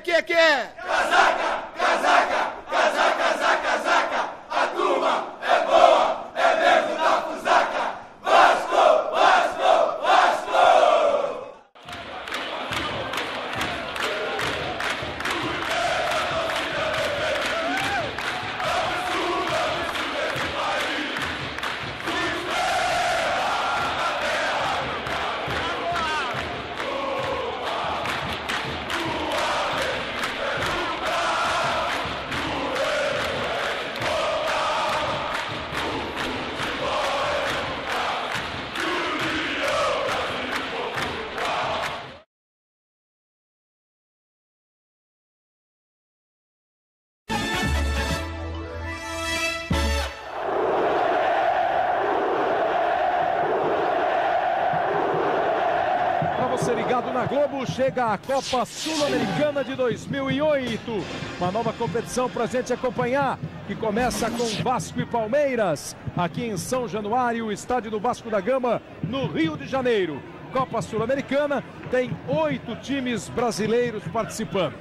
que é? Casaca, casaca, casaca, casaca, casaca. A turma é boa, é mesmo da fusaca. Vasco, Vasco, Vasco! Você ligado na Globo, chega a Copa Sul-Americana de 2008. Uma nova competição para a gente acompanhar, que começa com Vasco e Palmeiras, aqui em São Januário, o estádio do Vasco da Gama, no Rio de Janeiro. Copa Sul-Americana tem 8 times brasileiros participando.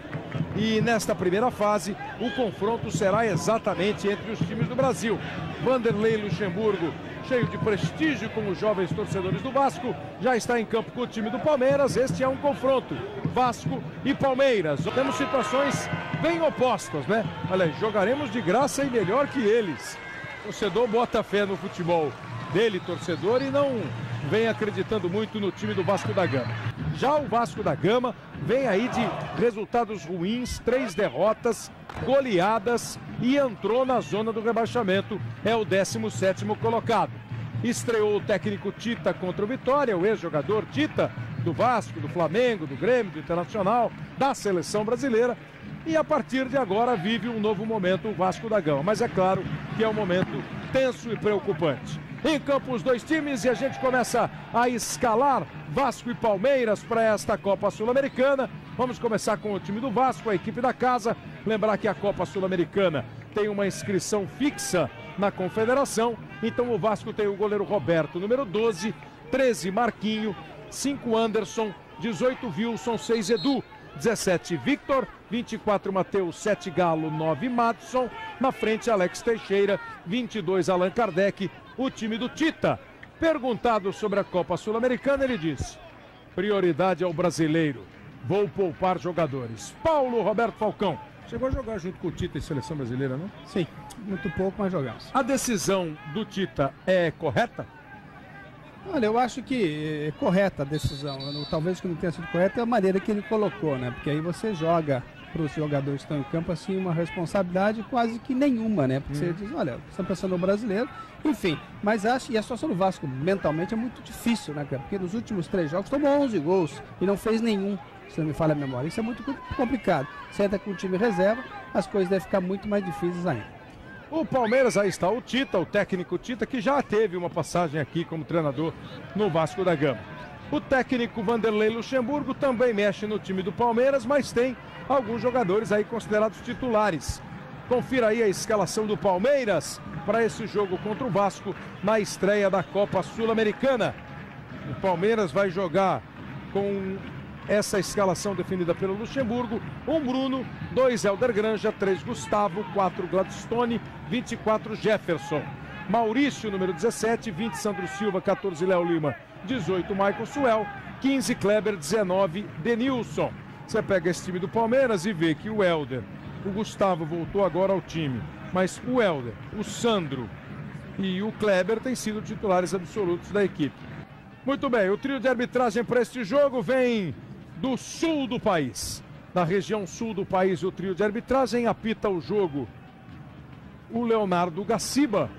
E nesta primeira fase, o confronto será exatamente entre os times do Brasil. Vanderlei Luxemburgo, cheio de prestígio com os jovens torcedores do Vasco, já está em campo com o time do Palmeiras. Este é um confronto, Vasco e Palmeiras. Temos situações bem opostas, né? Olha, jogaremos de graça e melhor que eles. O torcedor bota fé no futebol dele, torcedor, e não vem acreditando muito no time do Vasco da Gama. Já o Vasco da Gama vem aí de resultados ruins, 3 derrotas, goleadas, e entrou na zona do rebaixamento, é o 17º colocado. Estreou o técnico Tita contra o Vitória, o ex-jogador Tita, do Vasco, do Flamengo, do Grêmio, do Internacional, da seleção brasileira, e a partir de agora vive um novo momento o Vasco da Gama, mas é claro que é um momento tenso e preocupante. Em campo os dois times, e a gente começa a escalar Vasco e Palmeiras para esta Copa Sul-Americana. Vamos começar com o time do Vasco, a equipe da casa. Lembrar que a Copa Sul-Americana tem uma inscrição fixa na Confederação. Então o Vasco tem o goleiro Roberto, número 12, 13 Marquinho, 5 Anderson, 18 Wilson, 6 Edu, 17 Victor, 24 Matheus, 7 Galo, 9 Madison. Na frente Alex Teixeira, 22 Allan Kardec, o time do Tita. Perguntado sobre a Copa Sul-Americana, ele disse: prioridade ao brasileiro, vou poupar jogadores. Paulo Roberto Falcão. Chegou a jogar junto com o Tita em seleção brasileira, não? Sim, muito pouco, mas jogamos. A decisão do Tita é correta? Olha, eu acho que é correta a decisão. Talvez que não tenha sido correta é a maneira que ele colocou, né? Porque aí você joga para os jogadores que estão em campo assim uma responsabilidade quase que nenhuma, né? Porque você diz, olha, você está pensando no brasileiro, enfim. Mas acho, e a situação do Vasco mentalmente é muito difícil, né, cara? Porque nos últimos 3 jogos tomou 11 gols e não fez nenhum, se não me falha a memória. Isso é muito complicado. Você entra com o time reserva, as coisas devem ficar muito mais difíceis ainda. O Palmeiras, aí está o Tita, o técnico Tita, que já teve uma passagem aqui como treinador no Vasco da Gama. O técnico Vanderlei Luxemburgo também mexe no time do Palmeiras, mas tem alguns jogadores aí considerados titulares. Confira aí a escalação do Palmeiras para esse jogo contra o Vasco na estreia da Copa Sul-Americana. O Palmeiras vai jogar com essa escalação definida pelo Luxemburgo: 1 Bruno, 2 Helder Granja, 3 Gustavo, 4 Gladstone, 24 Jefferson. Maurício, número 17, 20 Sandro Silva, 14 Léo Lima, 18 Michael Suel, 15 Kleber, 19 Denilson. Você pega esse time do Palmeiras e vê que o Helder, o Gustavo voltou agora ao time, mas o Helder, o Sandro e o Kleber têm sido titulares absolutos da equipe. Muito bem, o trio de arbitragem para este jogo vem do sul do país. Da região sul do país, o trio de arbitragem apita o jogo o Leonardo Gaciba,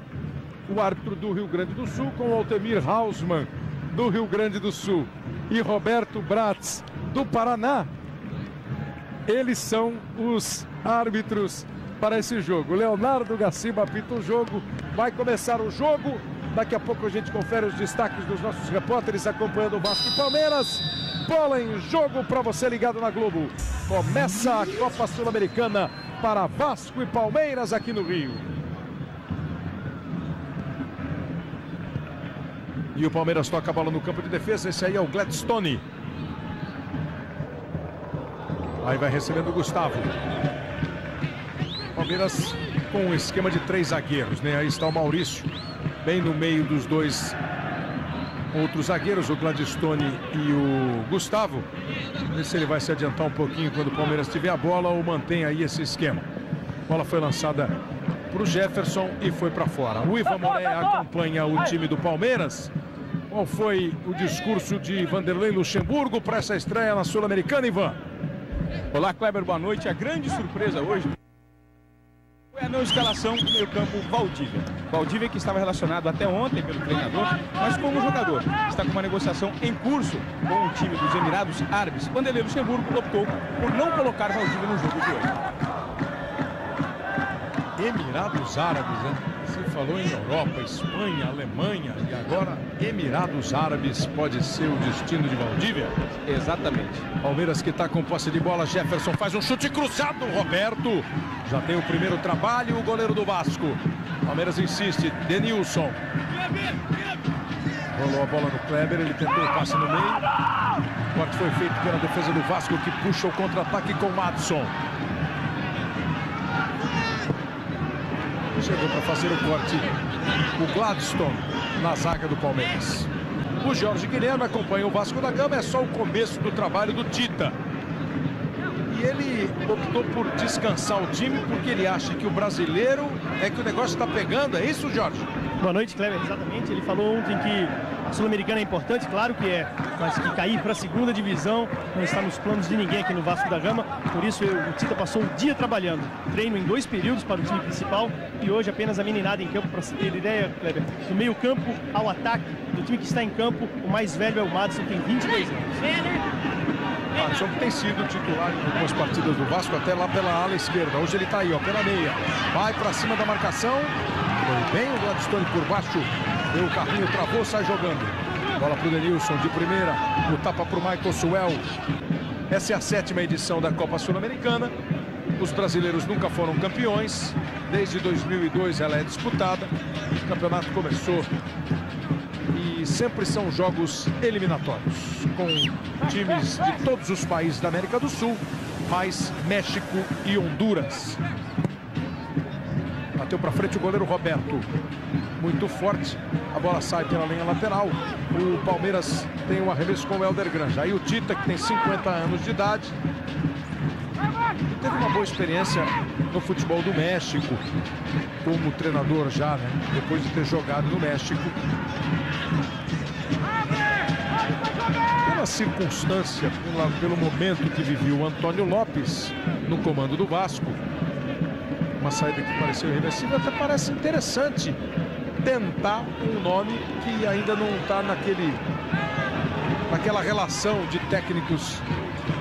o árbitro do Rio Grande do Sul, com o Altemir Hausmann, do Rio Grande do Sul, e Roberto Bratz, do Paraná. Eles são os árbitros para esse jogo. O Leonardo Gaciba apita o jogo. Vai começar o jogo. Daqui a pouco a gente confere os destaques dos nossos repórteres acompanhando o Vasco e Palmeiras. Bola em jogo para você ligado na Globo. Começa a Copa Sul-Americana para Vasco e Palmeiras aqui no Rio. E o Palmeiras toca a bola no campo de defesa. Esse aí é o Gladstone. Aí vai recebendo o Gustavo. Palmeiras com um esquema de 3 zagueiros, né? Aí está o Maurício, bem no meio dos 2 outros zagueiros, o Gladstone e o Gustavo. Vê se ele vai se adiantar um pouquinho quando o Palmeiras tiver a bola ou mantém aí esse esquema. A bola foi lançada para o Jefferson e foi para fora. O Ivan Moré acompanha o time do Palmeiras. Qual foi o discurso de Vanderlei Luxemburgo para essa estreia na Sul-Americana, Ivan? Olá, Kleber, boa noite. A grande surpresa hoje foi a não escalação do meio-campo Valdívia. Valdívia, que estava relacionado até ontem pelo treinador, mas como jogador. Está com uma negociação em curso com o time dos Emirados Árabes. Vanderlei Luxemburgo optou por não colocar Valdívia no jogo de hoje. Emirados Árabes, né? Você falou em Europa, Espanha, Alemanha e agora Emirados Árabes pode ser o destino de Valdívia? Exatamente. Palmeiras que está com posse de bola, Jefferson faz um chute cruzado, Roberto já tem o primeiro trabalho, o goleiro do Vasco. Palmeiras insiste, Denilson. Rolou a bola no Kleber, ele tentou o passe no meio. O corte foi feito pela defesa do Vasco, que puxa o contra-ataque com Madison. Chegou para fazer o corte o Gladstone na zaga do Palmeiras. O Jorge Guilherme acompanha o Vasco da Gama, é só o começo do trabalho do Tita. E ele optou por descansar o time porque ele acha que o brasileiro é que o negócio está pegando, é isso, Jorge? Boa noite, Kleber, exatamente. Ele falou ontem que a Sul-Americana é importante, claro que é, mas que cair para a segunda divisão não está nos planos de ninguém aqui no Vasco da Gama. Por isso o Tita passou o dia trabalhando. Treino em 2 períodos para o time principal e hoje apenas a meninada em campo. Para você ter ideia, Kleber, do meio campo ao ataque do time que está em campo, o mais velho é o Madison, tem 22 anos. Madison tem sido titular em algumas partidas do Vasco, até lá pela ala esquerda. Hoje ele está aí, ó, pela meia. Vai para cima da marcação. Foi bem o Gladstone por baixo. Deu o carrinho, travou, sai jogando. Bola para o Denilson de primeira. O tapa para o Michael Suel. Essa é a 7ª edição da Copa Sul-Americana. Os brasileiros nunca foram campeões. Desde 2002 ela é disputada. O campeonato começou e sempre são jogos eliminatórios, com times de todos os países da América do Sul, mais México e Honduras. Bateu para frente o goleiro Roberto, muito forte, a bola sai pela linha lateral. O Palmeiras tem um arremesso com o Helder Granja. Aí o Tita, que tem 50 anos de idade, teve uma boa experiência no futebol do México, como treinador já, né? Depois de ter jogado no México. Pela circunstância, pelo momento que vivia o Antônio Lopes no comando do Vasco, uma saída que pareceu irreversível, até parece interessante tentar um nome que ainda não está naquela relação de técnicos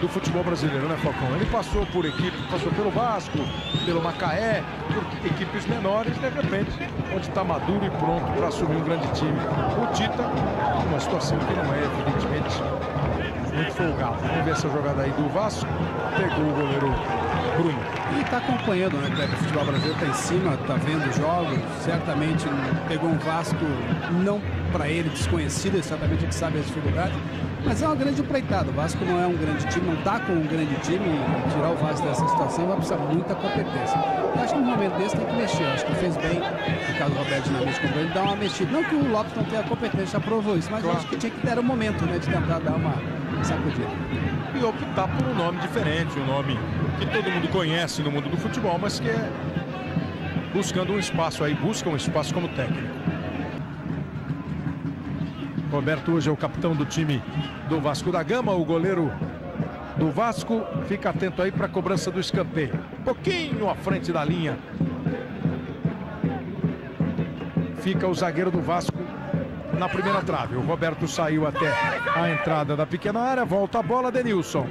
do futebol brasileiro, né, Falcão? Ele passou por equipe, passou pelo Vasco, pelo Macaé, por equipes menores, de repente, onde está maduro e pronto para assumir um grande time. O Tita, uma situação que não é, evidentemente, muito folgado. Vamos ver essa jogada aí do Vasco. Pegou o goleiro Bruno. E está acompanhando, né, Kleber? O futebol brasileiro está em cima, está vendo jogos. Certamente pegou um Vasco, não para ele desconhecido, ele certamente é que sabe as dificuldades. Mas é uma grande empreitada. O Vasco não é um grande time, não está com um grande time. Tirar o Vasco dessa situação vai precisar de muita competência. Eu acho que no momento desse tem que mexer. Eu acho que fez bem, no caso do Roberto Dinamite comprou, ele dá uma mexida. Não que o Lopes não tenha competência, já provou isso, mas claro, eu acho que tinha que dar o momento, né, de tentar dar uma sacudida. E optar por um nome diferente, um nome que todo mundo conhece no mundo do futebol, mas que é buscando um espaço aí, busca um espaço como técnico. Roberto hoje é o capitão do time do Vasco da Gama, o goleiro do Vasco. Fica atento aí para a cobrança do escanteio. Um pouquinho à frente da linha. Fica o zagueiro do Vasco na primeira trave. O Roberto saiu até a entrada da pequena área. Volta a bola, Denilson.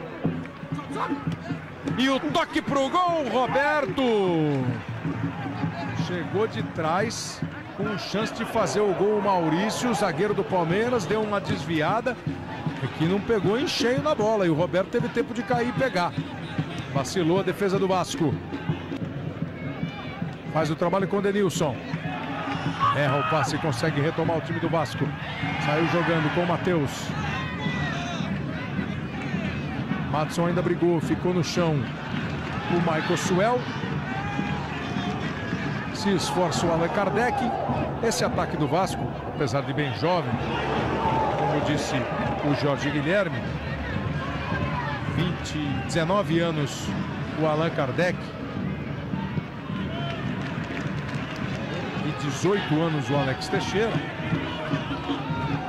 E o toque pro gol, Roberto. Chegou de trás, com chance de fazer o gol, o Maurício, o zagueiro do Palmeiras, deu uma desviada, que não pegou em cheio na bola, e o Roberto teve tempo de cair e pegar. Vacilou a defesa do Vasco. Faz o trabalho com o Denilson. Erra o passe e consegue retomar o time do Vasco. Saiu jogando com o Matheus. Madson ainda brigou, ficou no chão o Michael Suel. Se esforça o Allan Kardec. Esse ataque do Vasco, apesar de bem jovem, como disse o Jorge Guilherme, 19 anos o Allan Kardec e 18 anos o Alex Teixeira.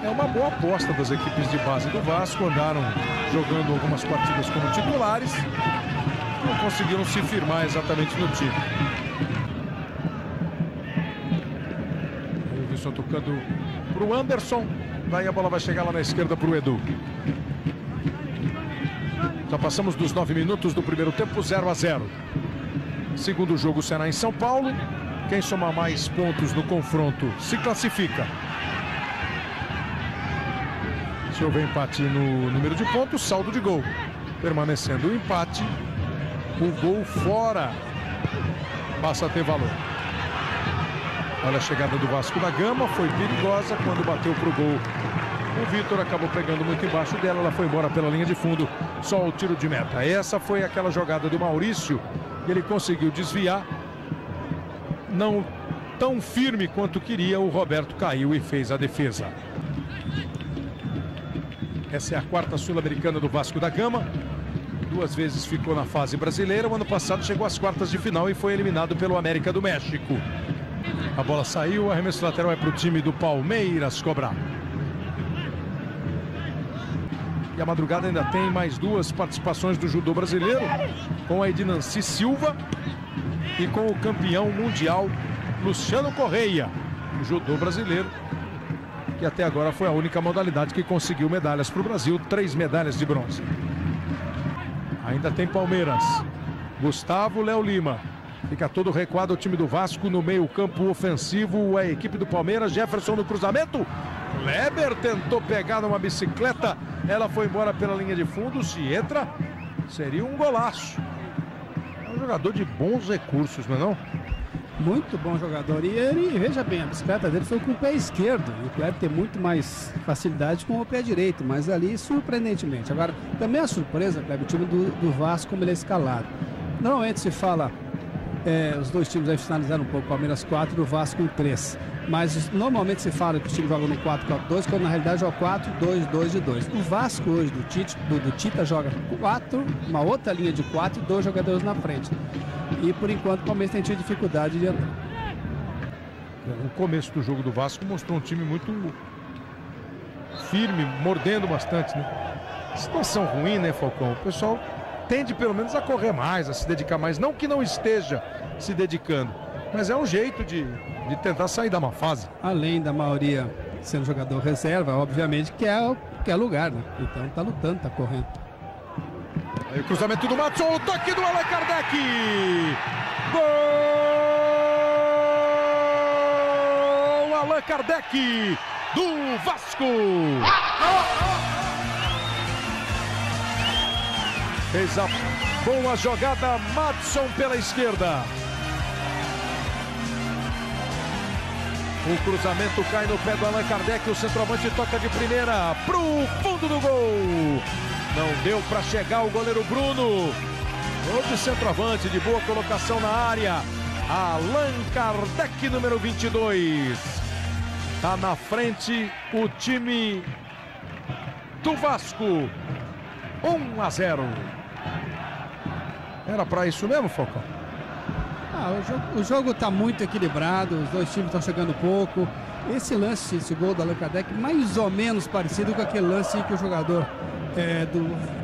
É uma boa aposta das equipes de base do Vasco. Andaram jogando algumas partidas como titulares, não conseguiram se firmar exatamente no time. O Wilson tocando para o Anderson. Daí a bola vai chegar lá na esquerda para o Edu. Já passamos dos 9 minutos do primeiro tempo, 0-0. Segundo jogo será em São Paulo. Quem somar mais pontos no confronto se classifica. Se houver empate no número de pontos, saldo de gol. Permanecendo o empate, o gol fora passa a ter valor. Olha a chegada do Vasco da Gama, foi perigosa quando bateu para o gol. O Vitor acabou pegando muito embaixo dela, ela foi embora pela linha de fundo, só o tiro de meta. Essa foi aquela jogada do Maurício, que ele conseguiu desviar. Não tão firme quanto queria, o Roberto caiu e fez a defesa. Essa é a quarta Sul-Americana do Vasco da Gama. 2 vezes ficou na fase brasileira. O ano passado chegou às quartas de final e foi eliminado pelo América do México. A bola saiu, o arremesso lateral é para o time do Palmeiras cobrar. E a madrugada ainda tem mais 2 participações do judô brasileiro, com a Edinanci Silva e com o campeão mundial Luciano Correia. O judô brasileiro, que até agora foi a única modalidade que conseguiu medalhas para o Brasil, 3 medalhas de bronze. Ainda tem Palmeiras. Gustavo, Léo Lima. Fica todo recuado o time do Vasco no meio campo ofensivo. A equipe do Palmeiras, Jefferson no cruzamento. Kleber tentou pegar numa bicicleta. Ela foi embora pela linha de fundo. Se entra, seria um golaço. É um jogador de bons recursos, não é não? Muito bom jogador. E ele, veja bem, a bicicleta dele foi com o pé esquerdo. E o Kleber tem muito mais facilidade com o pé direito, mas ali surpreendentemente. Agora, também a surpresa, Kleber, o time do Vasco, como ele é escalado. Normalmente se fala, os dois times aí finalizaram um pouco, Palmeiras 4 e o Vasco em 3. Mas normalmente se fala que o time joga no 4-4-2, quando na realidade joga 4-2-2-2. O Vasco hoje, do Tita, joga 4, uma outra linha de 4 e 2 jogadores na frente. E por enquanto o Palmeiras tem tido dificuldade de entrar. O começo do jogo do Vasco mostrou um time muito firme, mordendo bastante, né? Situação ruim, né, Falcão? O pessoal tende pelo menos a correr mais, a se dedicar mais. Não que não esteja se dedicando, mas é um jeito de tentar sair da má fase. Além da maioria sendo jogador reserva, obviamente que é lugar, né? Então tá lutando, tá correndo. Aí o cruzamento do Madson, o toque do Allan Kardec. Gol! Allan Kardec do Vasco. Fez a boa jogada, Madson pela esquerda. O cruzamento cai no pé do Allan Kardec, o centroavante toca de primeira pro fundo do gol. Não deu para chegar o goleiro Bruno. Gol de centroavante, de boa colocação na área. Allan Kardec, número 22. Tá na frente o time do Vasco. 1-0. Era para isso mesmo, Falcão? O jogo está muito equilibrado, os dois times estão chegando pouco. Esse lance, esse gol do Allan Kardec, mais ou menos parecido com aquele lance que o jogador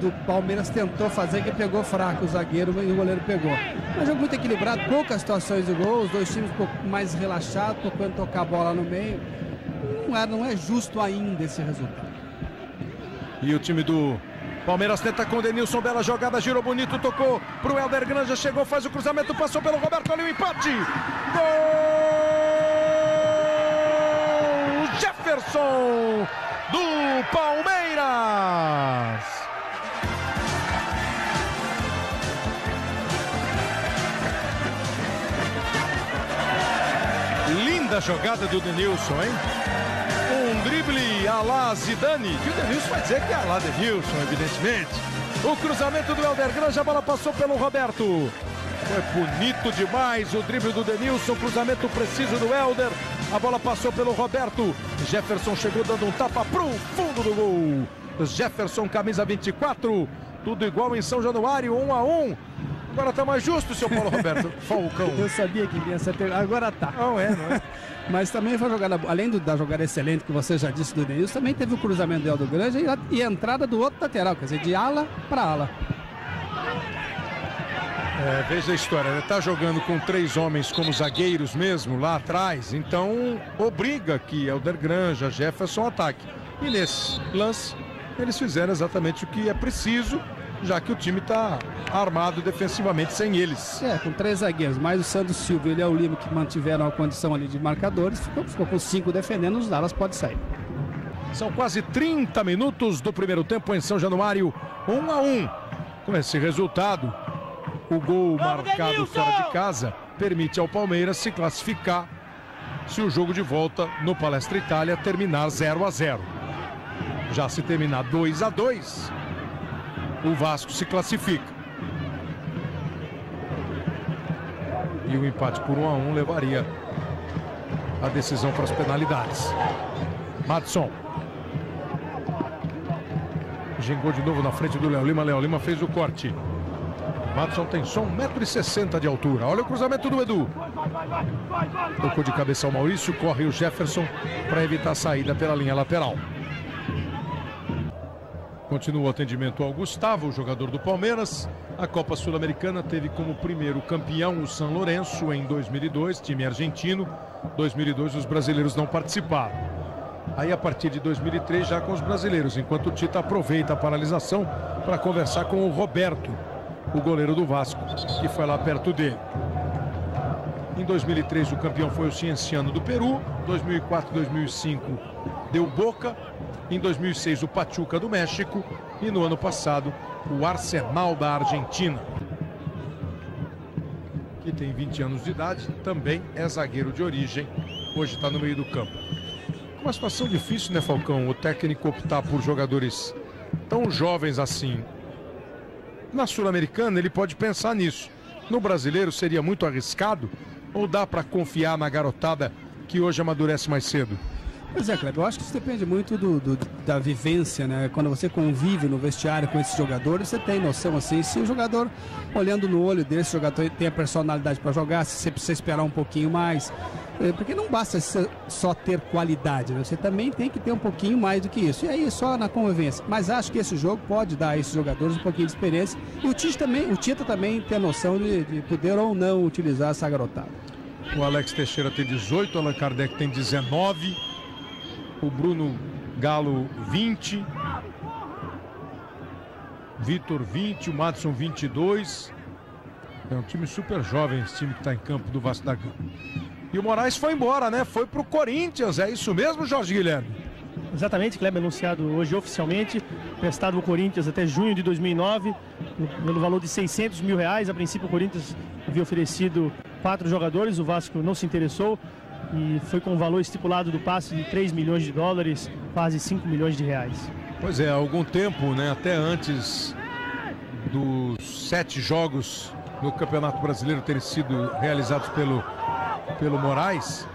do Palmeiras tentou fazer, que pegou fraco o zagueiro e o goleiro pegou. É um jogo muito equilibrado, poucas situações de gol, os dois times um pouco mais relaxados, tocando tocar a bola no meio. Não é justo ainda esse resultado. E o time do Palmeiras tenta com o Denilson, bela jogada, girou bonito, tocou pro Helder Granja, chegou, faz o cruzamento, passou pelo Roberto, ali o empate. Gol! Jefferson do Palmeiras. Linda jogada do Denilson, hein? Um drible à la Zidane, que o Denilson vai dizer que é à la Denilson, evidentemente. O cruzamento do Helder Granja, a bola passou pelo Roberto. Foi bonito demais o drible do Denilson, cruzamento preciso do Helder. A bola passou pelo Roberto. Jefferson chegou dando um tapa pro fundo do gol. Jefferson, camisa 24. Tudo igual em São Januário, 1-1. Agora tá mais justo, seu Paulo Roberto. Falcão. Eu sabia que vinha essa pergunta. Agora tá. Não é, não é? Mas também foi jogada, além da jogada excelente que você já disse do Denilson, também teve o cruzamento do Helder Granja e a entrada do outro lateral, quer dizer, de ala para ala. Veja a história, ele tá jogando com 3 homens como zagueiros mesmo, lá atrás, então obriga que Helder Granja, Jefferson ataque. E nesse lance, eles fizeram exatamente o que é preciso, já que o time está armado defensivamente sem eles. Com 3 zagueiros, mais o Sandro Silva e o Léo Lima, que mantiveram a condição ali de marcadores, ficou com 5 defendendo, os alas pode sair. São quase 30 minutos do primeiro tempo em São Januário, 1-1. Com esse resultado, o gol marcado fora de casa permite ao Palmeiras se classificar se o jogo de volta no Palestra Itália terminar 0-0. Já se terminar 2-2, o Vasco se classifica. E o empate por 1-1 levaria a decisão para as penalidades. Madson. Gingou de novo na frente do Léo Lima. Léo Lima fez o corte. Madson tem só 1,60 m de altura. Olha o cruzamento do Edu. Tocou de cabeça ao Maurício. Corre o Jefferson para evitar a saída pela linha lateral. Continua o atendimento ao Gustavo, o jogador do Palmeiras. A Copa Sul-Americana teve como primeiro campeão o San Lourenço em 2002, time argentino. 2002 os brasileiros não participaram. Aí a partir de 2003 já com os brasileiros, enquanto o Tita aproveita a paralisação para conversar com o Roberto, o goleiro do Vasco, que foi lá perto dele. Em 2003 o campeão foi o Cienciano do Peru. 2004 e 2005 deu Boca. Em 2006 o Pachuca do México. E no ano passado o Arsenal da Argentina, que tem 20 anos de idade, também é zagueiro de origem. Hoje está no meio do campo. Uma situação difícil, né, Falcão? O técnico optar por jogadores tão jovens assim. Na Sul-Americana ele pode pensar nisso. No brasileiro seria muito arriscado? Ou dá para confiar na garotada que hoje amadurece mais cedo? Pois é, Kleber, eu acho que isso depende muito da vivência, né? Quando você convive no vestiário com esses jogadores, você tem noção, assim, se o jogador, olhando no olho desse jogador, tem a personalidade para jogar, se você precisa esperar um pouquinho mais. Porque não basta só ter qualidade, né? Você também tem que ter um pouquinho mais do que isso. E aí, só na convivência. Mas acho que esse jogo pode dar a esses jogadores um pouquinho de experiência. E o Tita também tem a noção de poder ou não utilizar essa garotada. O Alex Teixeira tem 18, o Allan Kardec tem 19. O Bruno Galo 20, Vitor 20, o Madson 22. É um time super jovem esse time que está em campo do Vasco da Gama. E o Moraes foi embora, né? Foi pro Corinthians, é isso mesmo, Jorge Guilherme? Exatamente, Kleber, anunciado hoje oficialmente, prestado ao Corinthians até junho de 2009, pelo valor de R$600 mil. A princípio o Corinthians havia oferecido 4 jogadores, o Vasco não se interessou. E foi com o valor estipulado do passe de $3 milhões, quase R$5 milhões. Pois é, há algum tempo, né, até antes dos 7 jogos no Campeonato Brasileiro terem sido realizados pelo Moraes,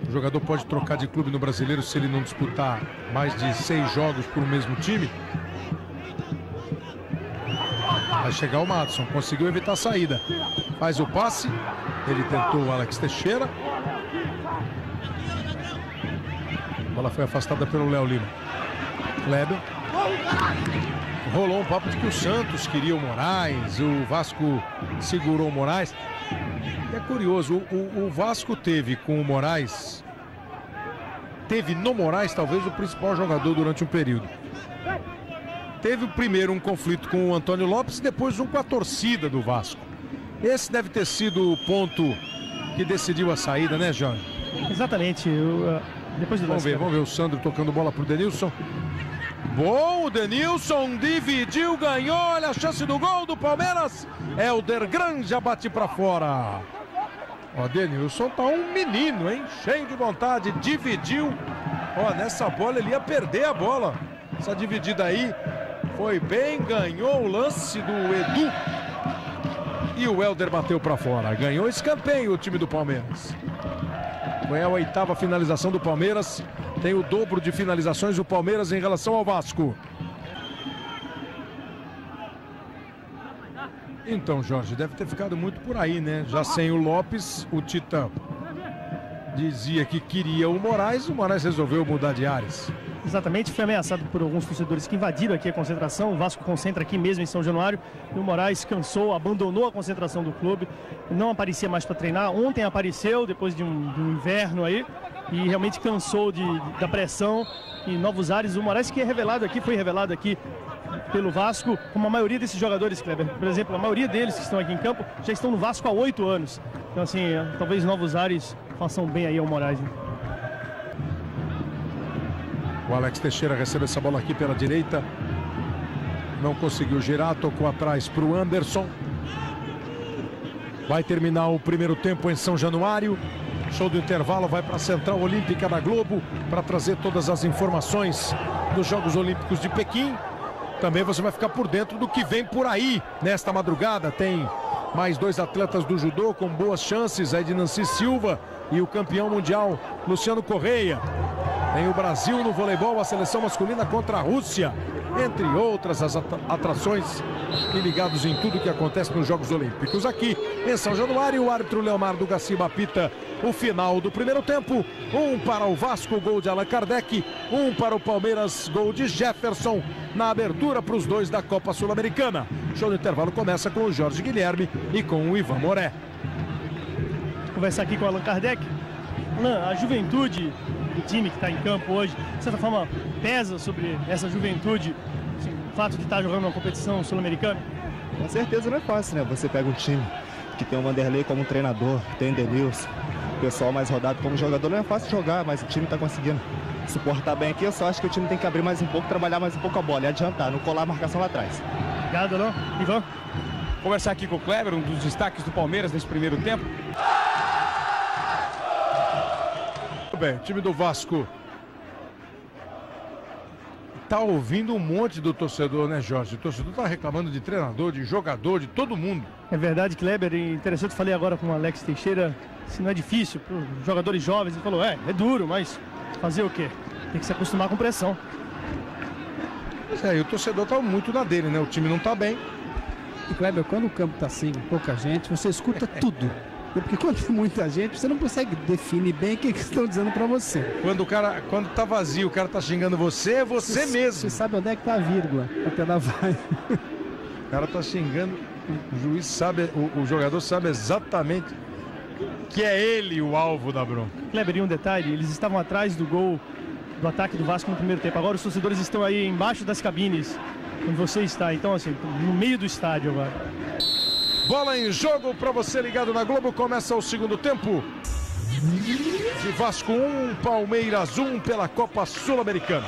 o jogador pode trocar de clube no Brasileiro se ele não disputar mais de 6 jogos por um mesmo time. Vai chegar o Madson, conseguiu evitar a saída. Faz o passe, ele tentou o Alex Teixeira. A bola foi afastada pelo Léo Lima. Kleber. Rolou um papo de que o Santos queria o Moraes, o Vasco segurou o Moraes. É curioso, o Vasco teve com o Moraes, teve no Moraes talvez o principal jogador durante um período. Teve primeiro um conflito com o Antônio Lopes e depois um com a torcida do Vasco. Esse deve ter sido o ponto que decidiu a saída, né, Jorge? Exatamente. Depois do vamos ver o Sandro tocando bola pro Denilson. Bom, o Denilson dividiu, ganhou, olha a chance do gol do Palmeiras. Helder Granja bate pra fora. Ó, Denilson tá um menino, hein? Cheio de vontade, dividiu. Ó, nessa bola ele ia perder a bola. Essa dividida aí Foi bem, ganhou o lance do Edu. E o Helder bateu para fora. Ganhou escanteio o time do Palmeiras. Foi a 8ª finalização do Palmeiras. Tem o dobro de finalizações o Palmeiras em relação ao Vasco. Então, Jorge, deve ter ficado muito por aí, né? Já sem o Lopes, o Titã dizia que queria o Moraes resolveu mudar de ares. Exatamente, foi ameaçado por alguns torcedores que invadiram aqui a concentração. O Vasco concentra aqui mesmo em São Januário e o Moraes cansou, abandonou a concentração do clube, não aparecia mais para treinar. Ontem apareceu, depois de um inverno aí, e realmente cansou da pressão e novos ares. O Moraes que foi revelado aqui pelo Vasco, como a maioria desses jogadores, Kleber. Por exemplo, a maioria deles que estão aqui em campo já estão no Vasco há 8 anos. Então, assim, talvez novos ares façam bem aí ao Moraes. O Alex Teixeira recebe essa bola aqui pela direita. Não conseguiu girar, tocou atrás para o Anderson. Vai terminar o primeiro tempo em São Januário. Show do intervalo, vai para a Central Olímpica da Globo para trazer todas as informações dos Jogos Olímpicos de Pequim. Também você vai ficar por dentro do que vem por aí nesta madrugada. Tem mais 2 atletas do judô com boas chances, a Ednancy Silva e o campeão mundial Luciano Correia. Tem o Brasil no voleibol, a seleção masculina contra a Rússia, entre outras as atrações e ligados em tudo que acontece nos Jogos Olímpicos. Aqui em São Januário, o árbitro Leomardo Gaciba apita o final do primeiro tempo. 1 para o Vasco, gol de Allan Kardec. 1 para o Palmeiras, gol de Jefferson. Na abertura para os dois da Copa Sul-Americana. Show do intervalo começa com o Jorge Guilherme e com o Ivan Moré. Vou conversar aqui com o Allan Kardec. Allan, a juventude do time que está em campo hoje, de certa forma, pesa sobre essa juventude, assim, o fato de estar jogando uma competição sul-americana? Com certeza não é fácil, né? Você pega um time que tem o Vanderlei como treinador, tem o Denilson, o pessoal mais rodado como jogador, não é fácil jogar, mas o time está conseguindo suportar bem aqui. Eu só acho que o time tem que abrir mais um pouco, trabalhar mais um pouco a bola e adiantar, não colar a marcação lá atrás. Obrigado, Allan. Ivan? Conversar aqui com o Kleber, um dos destaques do Palmeiras nesse primeiro tempo. Bem, o time do Vasco tá ouvindo um monte do torcedor, né, Jorge? O torcedor tá reclamando de treinador, de jogador, de todo mundo. É verdade, Kleber, interessante, falei agora com o Alex Teixeira, se não é difícil para os jogadores jovens, ele falou, é duro, mas fazer o quê? Tem que se acostumar com pressão. Pois é, e o torcedor tá muito na dele, né? O time não tá bem. E Kleber, quando o campo tá assim, pouca gente, você escuta tudo. Porque quando tem muita gente, você não consegue definir bem o que estão dizendo pra você. Quando tá vazio, o cara tá xingando você, é você mesmo. Você sabe onde é que tá a vírgula, até lá vai. O cara tá xingando, o juiz sabe, o jogador sabe exatamente que é ele o alvo da bronca. Kleber, e um detalhe, eles estavam atrás do gol do ataque do Vasco no primeiro tempo. Agora os torcedores estão aí embaixo das cabines, onde você está. Então, assim, no meio do estádio agora. Bola em jogo para você ligado na Globo. Começa o segundo tempo. De Vasco 1, Palmeiras 1 pela Copa Sul-Americana.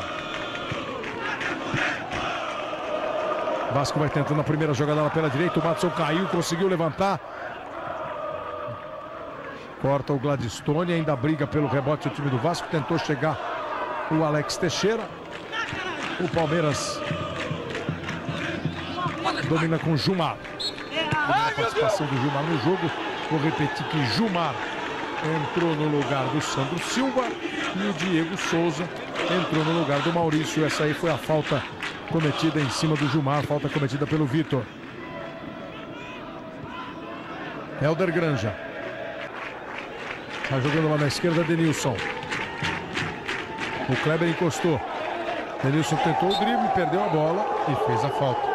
Vasco vai tentando a primeira jogada lá pela direita. O Madison caiu, conseguiu levantar. Corta o Gladstone, ainda briga pelo rebote o time do Vasco. Tentou chegar o Alex Teixeira. O Palmeiras domina com Jumar. A participação do Jumar no jogo. Vou repetir que Jumar entrou no lugar do Sandro Silva e o Diego Souza entrou no lugar do Maurício. Essa aí foi a falta cometida em cima do Jumar, falta cometida pelo Vitor. Helder Granja. Tá jogando lá na esquerda, Denilson. O Kleber encostou. Denilson tentou o drible, perdeu a bola e fez a falta.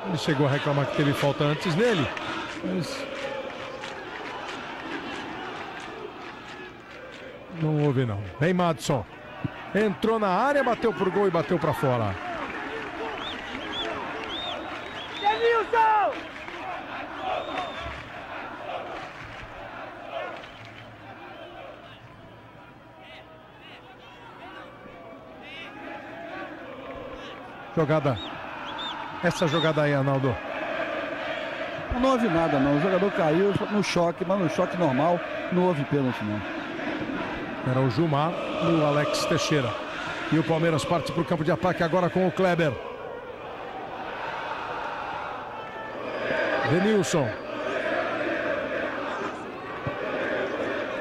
Ele chegou a reclamar que teve falta antes nele, mas não houve não. Vem Madison. Entrou na área, bateu pro gol e bateu para fora. Jogada. Essa jogada aí, Arnaldo. Não houve nada, não. O jogador caiu no choque, mas no choque normal não houve pênalti, não. Era o Jumar. no Alex Teixeira. E o Palmeiras parte para o campo de ataque agora com o Kleber. Denilson.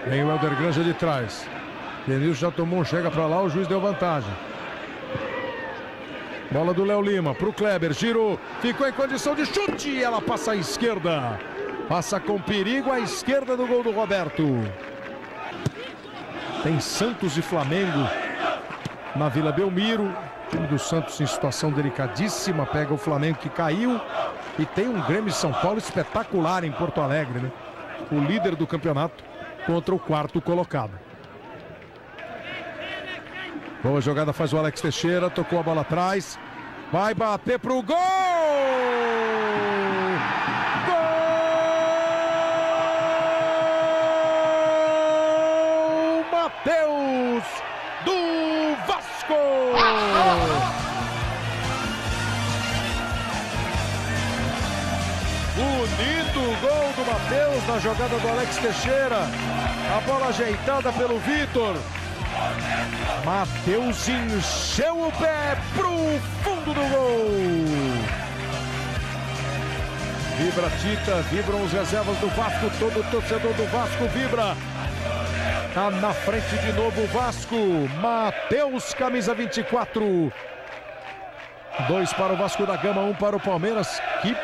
Vem o Helder Granja de trás. Denilson já tomou um chega para lá, o juiz deu vantagem. Bola do Léo Lima para o Kleber, girou, ficou em condição de chute e ela passa à esquerda. Passa com perigo à esquerda do gol do Roberto. Tem Santos e Flamengo na Vila Belmiro. O time do Santos em situação delicadíssima, pega o Flamengo que caiu. E tem um Grêmio de São Paulo espetacular em Porto Alegre, né? O líder do campeonato contra o quarto colocado. Boa jogada faz o Alex Teixeira, tocou a bola atrás, vai bater pro gol! Gol! Matheus do Vasco! Bonito gol do Matheus na jogada do Alex Teixeira. A bola ajeitada pelo Vitor. Matheus encheu o pé pro fundo do gol. Vibra Tita, vibram os reservas do Vasco. Todo torcedor do Vasco vibra. Tá na frente de novo o Vasco. Matheus, camisa 24. 2 para o Vasco da Gama, 1 para o Palmeiras. Que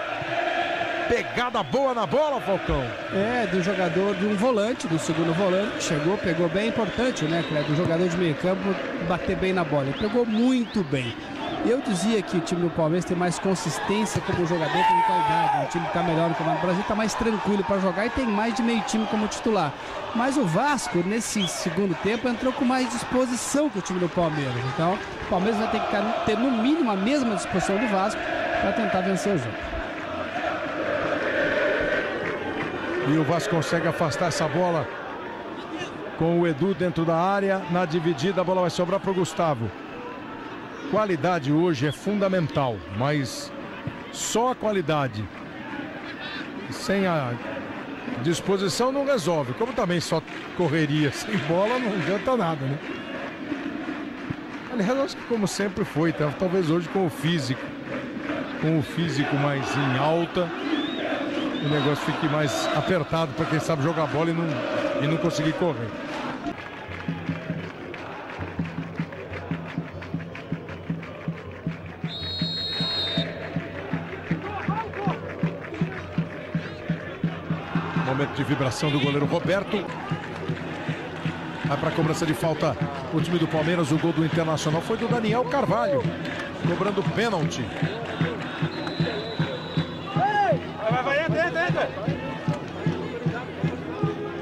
pegada boa na bola, Falcão. É, do jogador, de um volante, do segundo volante, chegou, pegou bem, importante, né, do jogador de meio campo bater bem na bola. Ele pegou muito bem. E eu dizia que o time do Palmeiras tem mais consistência como jogador, tem qualidade. O time está melhor no Campeonato do Brasil, está mais tranquilo para jogar e tem mais de meio time como titular. Mas o Vasco, nesse segundo tempo, entrou com mais disposição que o time do Palmeiras. Então, o Palmeiras vai ter que ter no mínimo a mesma disposição do Vasco para tentar vencer o jogo. E o Vasco consegue afastar essa bola com o Edu dentro da área. Na dividida, a bola vai sobrar para o Gustavo. Qualidade hoje é fundamental, mas só a qualidade sem a disposição não resolve. Como também só correria sem bola não adianta nada, né? Aliás, acho que como sempre foi, talvez hoje com o físico mais em alta, o negócio fique mais apertado para quem sabe jogar bola e não conseguir correr. Momento de vibração do goleiro Roberto. Vai para a cobrança de falta o time do Palmeiras. O gol do Internacional foi do Daniel Carvalho, cobrando pênalti.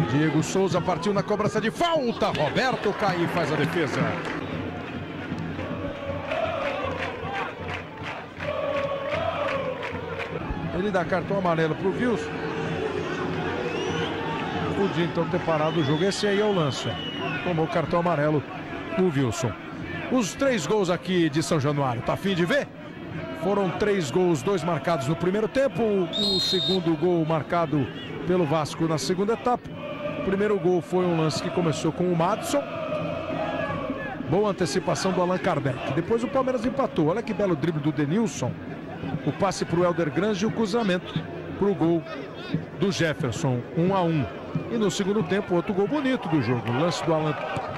Diego Souza partiu na cobrança de falta. Roberto cai e faz a defesa. Ele dá cartão amarelo para o Wilson. Podia então ter parado o jogo. Esse aí é o lance. Tomou cartão amarelo o Wilson. Os 3 gols aqui de São Januário. Tá a fim de ver? Foram 3 gols, 2 marcados no primeiro tempo. O segundo gol marcado pelo Vasco na segunda etapa. O primeiro gol foi um lance que começou com o Madison. Boa antecipação do Allan Kardec. Depois o Palmeiras empatou. Olha que belo drible do Denilson. O passe para o Helder Granja e o cruzamento para o gol do Jefferson. 1-1. E no segundo tempo, outro gol bonito do jogo. O lance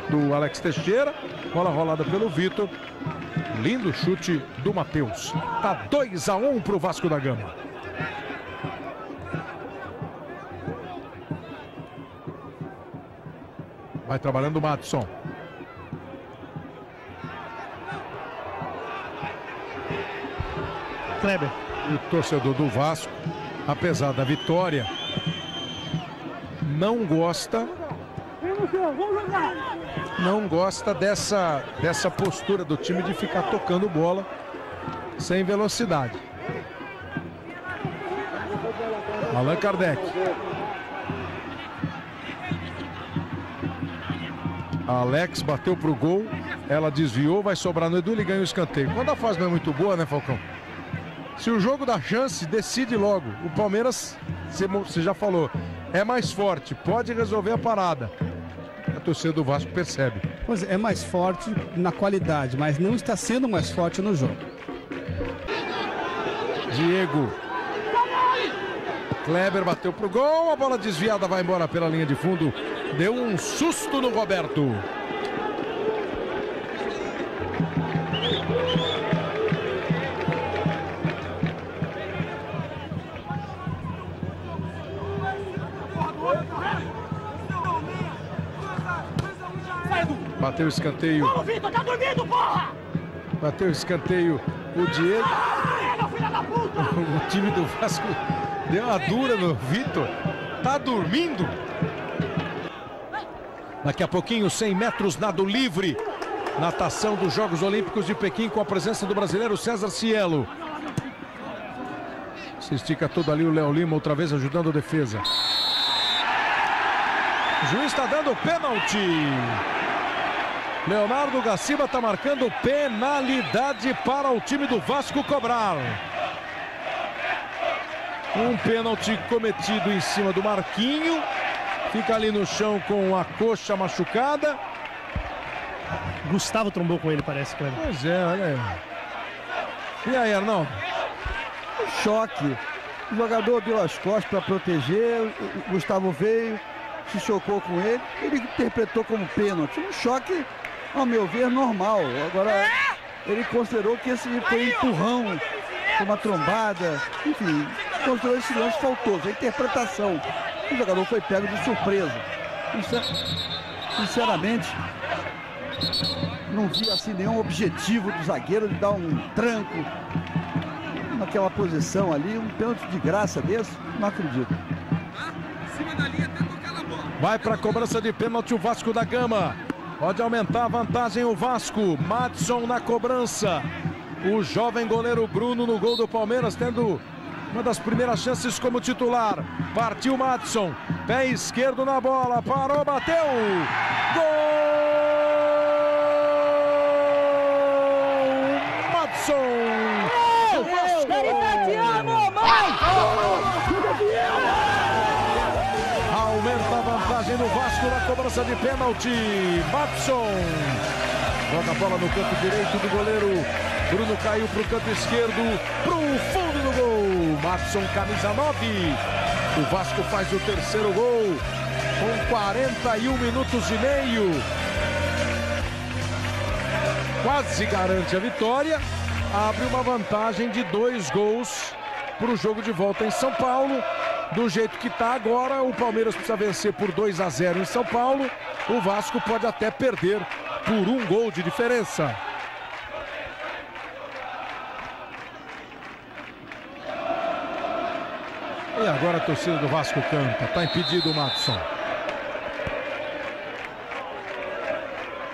do Alex Teixeira. Bola rolada pelo Vitor. Lindo chute do Matheus. Tá 2-1 para o Vasco da Gama. Vai trabalhando o Madison. Kleber. O torcedor do Vasco, apesar da vitória, não gosta dessa postura do time de ficar tocando bola sem velocidade. Allan Kardec. Alex bateu pro gol, ela desviou, vai sobrar no Edu, ele ganha o escanteio. Quando a fase não é muito boa, né, Falcão? Se o jogo dá chance, decide logo. O Palmeiras, você já falou, é mais forte, pode resolver a parada. a torcida do Vasco percebe. Pois é, mais forte na qualidade, mas não está sendo mais forte no jogo. Diego. Kleber bateu pro gol, a bola desviada vai embora pela linha de fundo. Deu um susto no Roberto. Bateu o escanteio. Vamos, Vitor, tá dormindo, porra! Bateu o escanteio o Diego. O time do Vasco deu uma dura no Vitor. Tá dormindo. Daqui a pouquinho, 100 metros, nado livre. Natação dos Jogos Olímpicos de Pequim com a presença do brasileiro César Cielo. Se estica todo ali o Léo Lima, outra vez ajudando a defesa. O juiz está dando pênalti. Leonardo Gaciba está marcando penalidade para o time do Vasco cobrar. Um pênalti cometido em cima do Marquinho. Fica ali no chão com a coxa machucada. Gustavo trombou com ele, parece, Cleber. Pois é, olha aí. E aí, Arnaldo? Choque. O jogador deu as costas para proteger. O Gustavo veio, se chocou com ele. Ele interpretou como pênalti. Um choque, ao meu ver, normal. Agora, ele considerou que esse foi um empurrão, foi uma trombada. Enfim, considerou esse lance faltoso. A interpretação. O jogador foi pego de surpresa. Sinceramente, não vi assim nenhum objetivo do zagueiro de dar um tranco naquela posição ali. Um pênalti de graça desse, não acredito. Vai para a cobrança de pênalti o Vasco da Gama. Pode aumentar a vantagem o Vasco. Madson na cobrança. O jovem goleiro Bruno no gol do Palmeiras, tendo uma das primeiras chances como titular. Partiu Madson. Pé esquerdo na bola. Parou, bateu. Gol! Madson! Aumenta a vantagem do Vasco na cobrança de pênalti. Madson joga a bola no canto direito do goleiro. Bruno caiu para o canto esquerdo, para o fundo do gol. Madson, camisa 9. O Vasco faz o terceiro gol com 41 minutos e meio. Quase garante a vitória. Abre uma vantagem de 2 gols para o jogo de volta em São Paulo. Do jeito que está agora, o Palmeiras precisa vencer por 2-0 em São Paulo. O Vasco pode até perder por 1 gol de diferença. E agora a torcida do Vasco canta. Está impedido o Madson.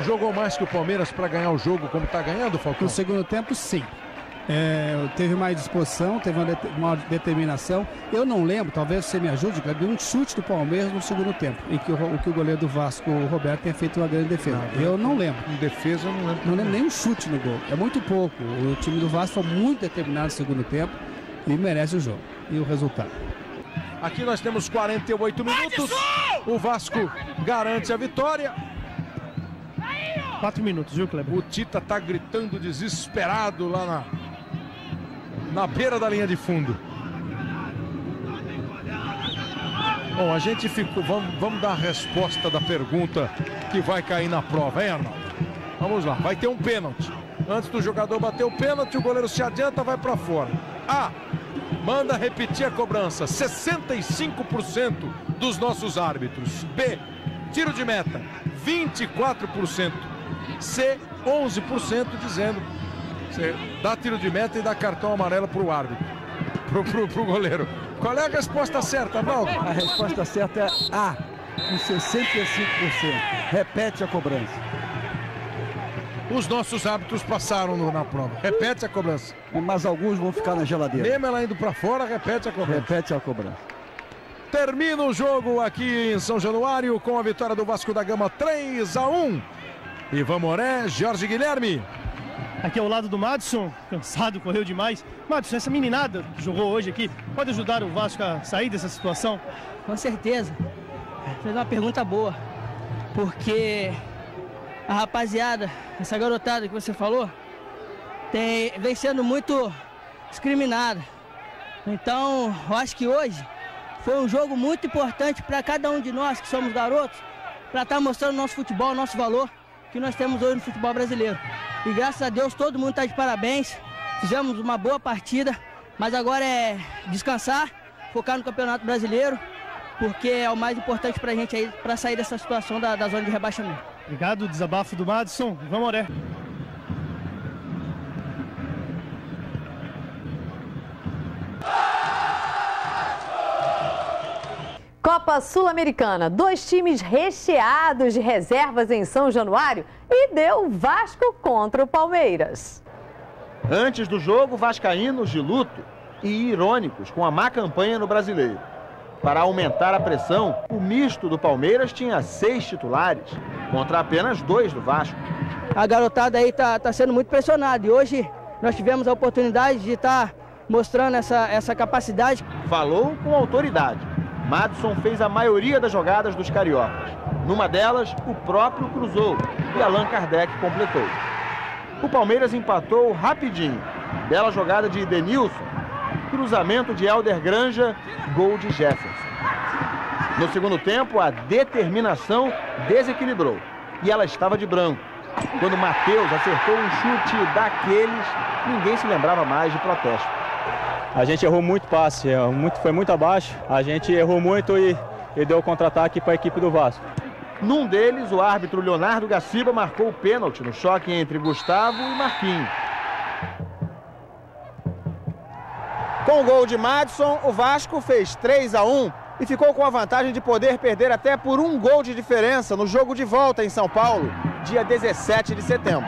Jogou mais que o Palmeiras para ganhar o jogo como está ganhando, Falcão? No segundo tempo, sim. Teve mais disposição, teve uma determinação. Eu não lembro, talvez você me ajude, de um chute do Palmeiras no segundo tempo, em que o goleiro do Vasco, o Roberto, tenha feito uma grande defesa. Eu não lembro. Em defesa, eu não lembro. Não lembro nem um chute no gol. É muito pouco. O time do Vasco foi muito determinado no segundo tempo e merece o jogo. E o resultado. Aqui nós temos 48 minutos. O Vasco garante a vitória. 4 minutos, viu, Kleber? O Tita tá gritando desesperado lá na beira da linha de fundo. Bom, a gente ficou... Vamos dar a resposta da pergunta que vai cair na prova, hein, Arnaldo? Vamos lá, vai ter um pênalti. Antes do jogador bater o pênalti, o goleiro se adianta, vai para fora. A. Manda repetir a cobrança. 65% dos nossos árbitros. B. Tiro de meta. 24%. C. 11% dizendo você dá tiro de meta e dá cartão amarelo pro árbitro, pro goleiro. Qual é a resposta certa, Arnaldo? A resposta certa é A, com 65%. Repete a cobrança. Os nossos árbitros passaram na prova. Repete a cobrança. Mas alguns vão ficar na geladeira. Mesmo ela indo para fora, repete a cobrança. Repete a cobrança. Termina o jogo aqui em São Januário com a vitória do Vasco da Gama 3-1. Ivan Moré, Jorge Guilherme. Aqui ao lado do Madson, cansado, correu demais. Madson, essa meninada que jogou hoje aqui, pode ajudar o Vasco a sair dessa situação? Com certeza. Fez uma pergunta boa. porque a rapaziada, essa garotada que você falou, vem sendo muito discriminada. Então, eu acho que hoje foi um jogo muito importante para cada um de nós que somos garotos, para estar mostrando nosso futebol, nosso valor que nós temos hoje no futebol brasileiro. E graças a Deus todo mundo está de parabéns, fizemos uma boa partida, mas agora é descansar, focar no Campeonato Brasileiro, porque é o mais importante para a gente aí, para sair dessa situação da zona de rebaixamento. Obrigado, desabafo do Madison. Vamos, Oré. Copa Sul-Americana, 2 times recheados de reservas em São Januário e deu Vasco contra o Palmeiras. Antes do jogo, vascaínos de luto e irônicos com a má campanha no Brasileiro. Para aumentar a pressão, o misto do Palmeiras tinha 6 titulares, contra apenas 2 do Vasco. A garotada aí tá sendo muito pressionada e hoje nós tivemos a oportunidade de estar mostrando essa capacidade. Falou com autoridade. Madison fez a maioria das jogadas dos cariocas. Numa delas, o próprio cruzou e Allan Kardec completou. O Palmeiras empatou rapidinho. Bela jogada de Edenilson, cruzamento de Helder Granja, gol de Jefferson. No segundo tempo, a determinação desequilibrou e ela estava de branco. Quando Matheus acertou um chute daqueles, ninguém se lembrava mais de protesto. A gente errou muito passe, foi muito abaixo, a gente errou muito e deu contra-ataque para a equipe do Vasco. Num deles, o árbitro Leonardo Gaciba marcou o pênalti no choque entre Gustavo e Marquinhos. Com o gol de Madison, o Vasco fez 3-1 e ficou com a vantagem de poder perder até por 1 gol de diferença no jogo de volta em São Paulo, dia 17 de setembro.